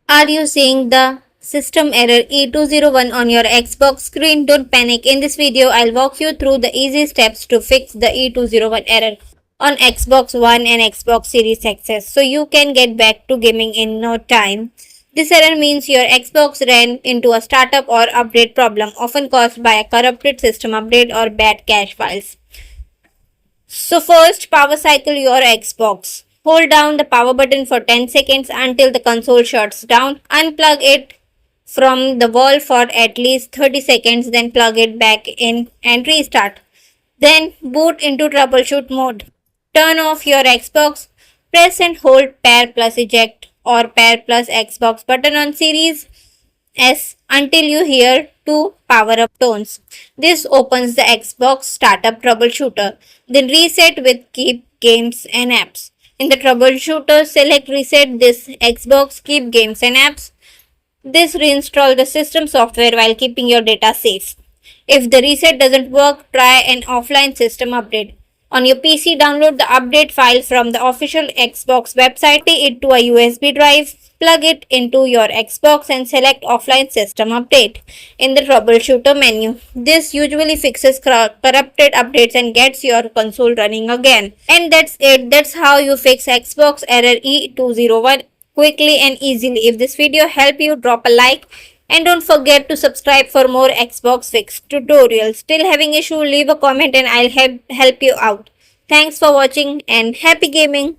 Are you seeing the system error E201 on your Xbox screen? Don't panic. In this video, I'll walk you through the easy steps to fix the E201 error on Xbox One and Xbox Series X so you can get back to gaming in no time. This error means your Xbox ran into a startup or update problem, often caused by a corrupted system update or bad cache files. So first, power cycle your Xbox. Hold down the power button for 10 seconds until the console shuts down. Unplug it from the wall for at least 30 seconds, then plug it back in and restart. Then boot into troubleshoot mode. Turn off your Xbox. Press and hold pair plus eject or pair plus Xbox button on Series S until you hear two power up tones. This opens the Xbox Startup Troubleshooter. Then reset with Keep Games and Apps. In the troubleshooter, select Reset this Xbox Keep Games and Apps. This reinstall the system software while keeping your data safe. If the reset doesn't work, try an offline system update. On your PC, download the update file from the official Xbox website, copy it to a USB drive, plug it into your Xbox and select offline system update in the troubleshooter menu. This usually fixes corrupted updates and gets your console running again. And that's it. That's how you fix Xbox error E201 quickly and easily. If this video helped you, drop a like and don't forget to subscribe for more Xbox Fix tutorials. Still having issue? Leave a comment and I'll help you out. Thanks for watching and happy gaming.